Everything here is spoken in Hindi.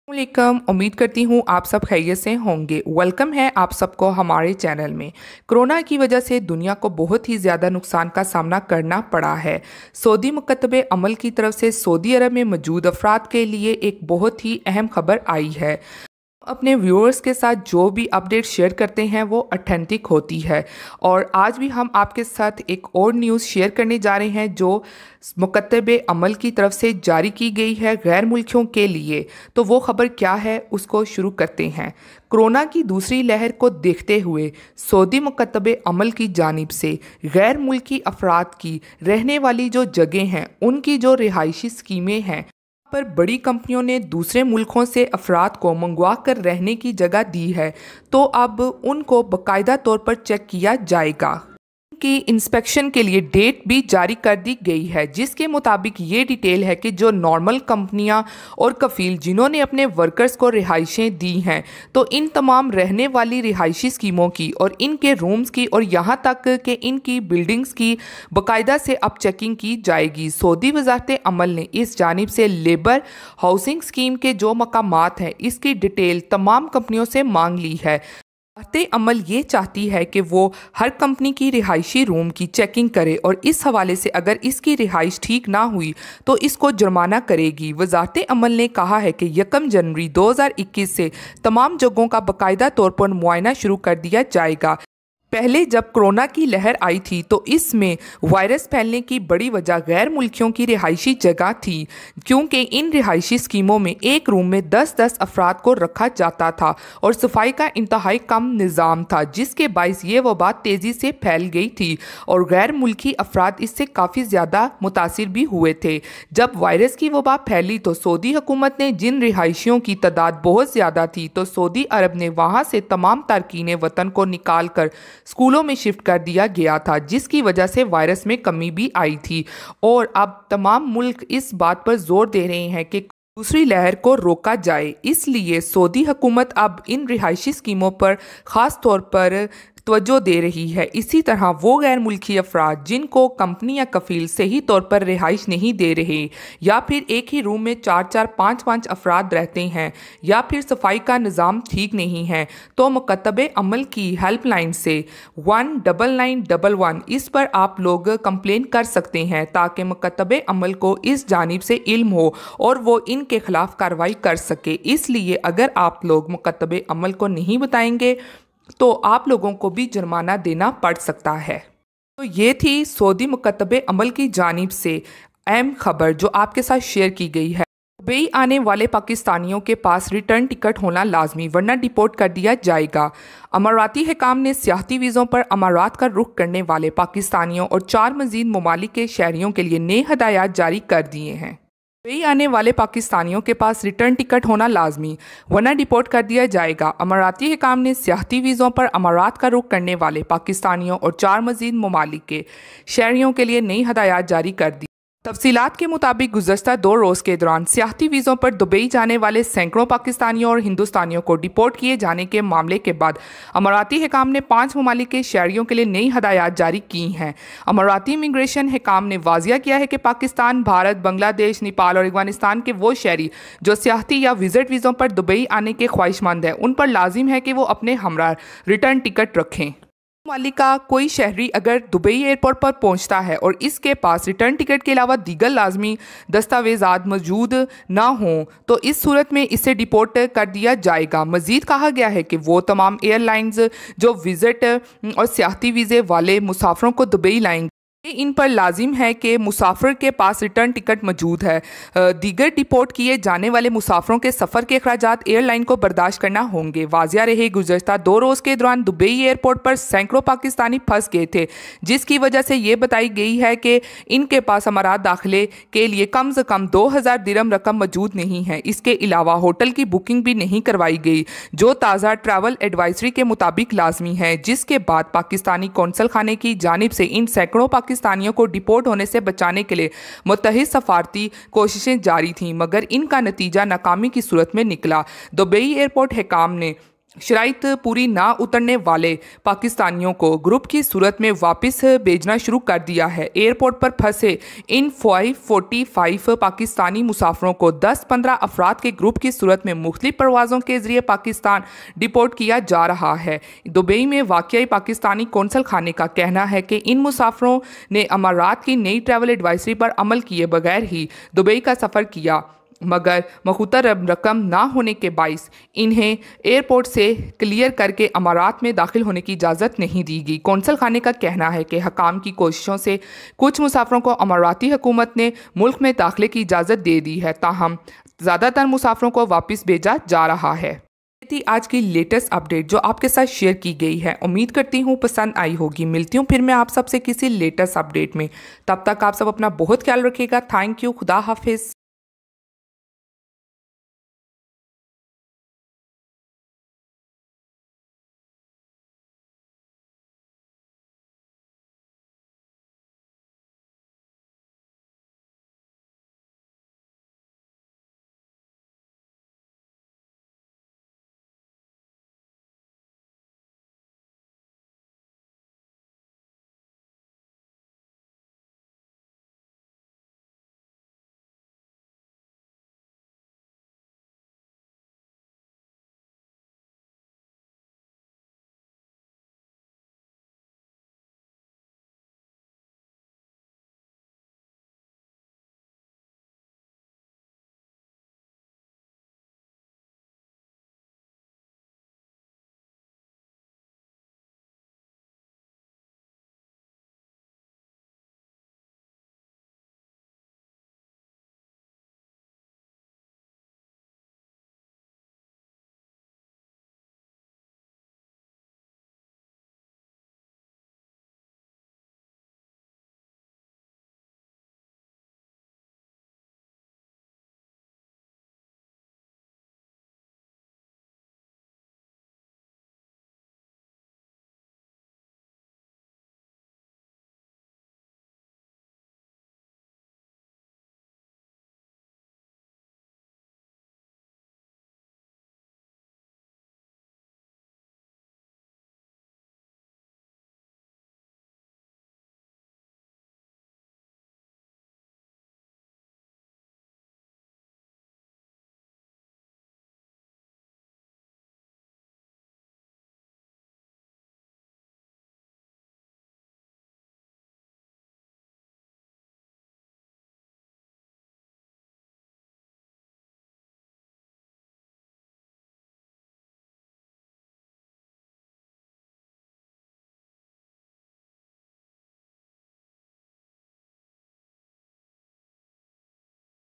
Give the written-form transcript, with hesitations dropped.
वालेकुम। उम्मीद करती हूँ आप सब खैरियत से होंगे। वेलकम है आप सबको हमारे चैनल में। कोरोना की वजह से दुनिया को बहुत ही ज़्यादा नुकसान का सामना करना पड़ा है। सऊदी मुकत्तबे अमल की तरफ से सऊदी अरब में मौजूद अफराद के लिए एक बहुत ही अहम खबर आई है। अपने व्यूअर्स के साथ जो भी अपडेट शेयर करते हैं वो ऑथेंटिक होती है। और आज भी हम आपके साथ एक और न्यूज़ शेयर करने जा रहे हैं जो मुकत्तबे अमल की तरफ से जारी की गई है गैर मुल्कियों के लिए। तो वो खबर क्या है उसको शुरू करते हैं। कोरोना की दूसरी लहर को देखते हुए सऊदी मुकत्तबे अमल की जानिब से गैर मुल्की अफराद की रहने वाली जो जगह हैं उनकी जो रिहायशी स्कीमें हैं पर बड़ी कंपनियों ने दूसरे मुल्कों से अफराद को मंगवा कर रहने की जगह दी है, तो अब उनको बाकायदा तौर पर चेक किया जाएगा। की इंस्पेक्शन के लिए डेट भी जारी कर दी गई है, जिसके मुताबिक ये डिटेल है कि जो नॉर्मल कंपनियां और कफील जिन्होंने अपने वर्कर्स को रिहाइशें दी हैं, तो इन तमाम रहने वाली रिहायशी स्कीमों की और इनके रूम्स की और यहाँ तक कि इनकी बिल्डिंग्स की बाकायदा से अब चेकिंग की जाएगी। सऊदी वज़ारत अमल ने इस जानिब से लेबर हाउसिंग स्कीम के जो मकामात हैं इसकी डिटेल तमाम कंपनियों से मांग ली है। वज़ारत अमल ये चाहती है कि वो हर कंपनी की रिहायशी रूम की चेकिंग करे और इस हवाले से अगर इसकी रिहाइश ठीक ना हुई तो इसको जुर्माना करेगी। वज़ारत अमल ने कहा है कि 1 जनवरी 2021 से तमाम जगहों का बाकायदा तौर पर मुआयना शुरू कर दिया जाएगा। पहले जब कोरोना की लहर आई थी तो इसमें वायरस फैलने की बड़ी वजह गैर मुल्कियों की रिहायशी जगह थी, क्योंकि इन रिहायशी स्कीमों में एक रूम में 10-10 अफराद को रखा जाता था और सफाई का इंतहाई कम निज़ाम था, जिसके बायस ये वबा तेज़ी से फैल गई थी और गैर मुल्की अफराद इससे काफ़ी ज़्यादा मुतासिर भी हुए थे। जब वायरस की वबा फैली तो सऊदी हुकूमत ने जिन रिहायशियों की तादाद बहुत ज़्यादा थी तो सऊदी अरब ने वहाँ से तमाम तारकीन वतन को निकाल कर स्कूलों में शिफ्ट कर दिया गया था, जिसकी वजह से वायरस में कमी भी आई थी। और अब तमाम मुल्क इस बात पर जोर दे रहे हैं कि दूसरी लहर को रोका जाए, इसलिए सऊदी हुकूमत अब इन रिहायशी स्कीमों पर ख़ास तौर पर तवज्जो दे रही है। इसी तरह वो गैर मुल्की अफराद जिनको कंपनी या कफील सही तौर पर रिहाइश नहीं दे रहे, या फिर एक ही रूम में 4-4 5-5 अफराद रहते हैं, या फिर सफाई का निज़ाम ठीक नहीं है, तो मुकत्तबे अमल की हेल्पलाइन से 19911 इस पर आप लोग कंप्लेन कर सकते हैं, ताकि मुकत्तबे अमल को इस जानिब से इल्म हो और वो इनके खिलाफ कार्रवाई कर सके। इसलिए अगर आप लोग मुकत्तबे अमल को नहीं बताएंगे तो आप लोगों को भी जुर्माना देना पड़ सकता है। तो ये थी सऊदी मुकत्तबे अमल की जानिब से अहम खबर जो आपके साथ शेयर की गई है। दुबई आने वाले पाकिस्तानियों के पास रिटर्न टिकट होना लाजमी, वरना डिपोर्ट कर दिया जाएगा। अमाराती हुकाम ने सियाहती वीज़ों पर अमारात का रुख करने वाले पाकिस्तानियों और 4 मज़ीद ममालिक के शहरियों के लिए नए हदायत जारी कर दिए हैं। दुबई आने वाले पाकिस्तानियों के पास रिटर्न टिकट होना लाजमी, वरना डिपोर्ट कर दिया जाएगा। अमाराती हुकाम ने सियाहती वीज़ों पर अमारात का रुख करने वाले पाकिस्तानियों और 4 मज़ीद ममालिक के शहरियों के लिए नई हदायत जारी कर दी। तफसीलात के मुताबिक गुज़श्ता 2 रोज़ के दौरान सियाहती वीज़ों पर दुबई जाने वाले सैकड़ों पाकिस्तानियों और हिंदुस्तानियों को डिपोर्ट किए जाने के मामले के बाद अमाराती हुकाम ने 5 ममालिक के शहरियों के लिए नई हदायत जारी की हैं। अमाराती इमिग्रेशन हुकाम ने वाजिया किया है कि पाकिस्तान, भारत, बांग्लादेश, नेपाल और अफगानिस्तान के वो शहरी जो सियाहती या विजिट वीज़ों पर दुबई आने के ख्वाहिशमंद हैं, उन पर लाजिम है कि वो अपने हमरा रिटर्न टिकट रखें। मालिक का कोई शहरी अगर दुबई एयरपोर्ट पर पहुंचता है और इसके पास रिटर्न टिकट के अलावा दीगर लाजमी दस्तावेज़ात मौजूद ना हों तो इस सूरत में इसे डिपोर्ट कर दिया जाएगा। मज़ीद कहा गया है कि वो तमाम एयरलाइंस जो विज़िट और सियाहती वीज़े वाले मुसाफिरों को दुबई लाएंगे, इन पर लाजिम है कि मुसाफिर के पास रिटर्न टिकट मौजूद है। दीगर डिपोर्ट किए जाने वाले मुसाफिरों के सफ़र के अखराजात एयरलाइन को बर्दाश्त करना होंगे। वाजिया रहे गुज़श्ता 2 रोज़ के दौरान दुबई एयरपोर्ट पर सैकड़ों पाकिस्तानी फंस गए थे, जिसकी वजह से ये बताई गई है कि इनके पास अमारात दाखिले के लिए कम से कम 2000 दिरहम रकम मौजूद नहीं है। इसके अलावा होटल की बुकिंग भी नहीं करवाई गई, जो ताज़ा ट्रैवल एडवाइजरी के मुताबिक लाजमी है, जिसके बाद पाकिस्तानी कौंसल खाने की जानिब से इन सैकड़ों पाकिस्तानियों को डिपोर्ट होने से बचाने के लिए मुत्तहिद सफारती कोशिशें जारी थीं, मगर इनका नतीजा नाकामी की सूरत में निकला। दुबई एयरपोर्ट हुकाम ने शराइत पूरी ना उतरने वाले पाकिस्तानियों को ग्रुप की सूरत में वापस भेजना शुरू कर दिया है। एयरपोर्ट पर फंसे इन 545 पाकिस्तानी मुसाफिरों को 10-15 अफराद के ग्रुप की सूरत में मुख्तलिफ परवाज़ों के जरिए पाकिस्तान डिपोर्ट किया जा रहा है। दुबई में वाक़ई पाकिस्तानी कौंसल खाने का कहना है कि इन मुसाफिरों ने अमारात की नई ट्रैवल एडवाइजरी पर अमल किए बगैर ही दुबई का सफ़र किया, मगर मखूता रकम ना होने के बाइस इन्हें एयरपोर्ट से क्लियर करके अमारात में दाखिल होने की इजाज़त नहीं दी गई। कौंसल खाने का कहना है कि हकाम की कोशिशों से कुछ मुसाफिरों को अमाराती हुकूमत ने मुल्क में दाखिले की इजाज़त दे दी है, ताहम ज़्यादातर मुसाफिरों को वापस भेजा जा रहा है। ये थी आज की लेटेस्ट अपडेट जो आपके साथ शेयर की गई है। उम्मीद करती हूँ पसंद आई होगी। मिलती हूँ फिर मैं आप सबसे किसी लेटेस्ट अपडेट में। तब तक आप सब अपना बहुत ख्याल रखिएगा। Thank you. खुदा हाफिज़।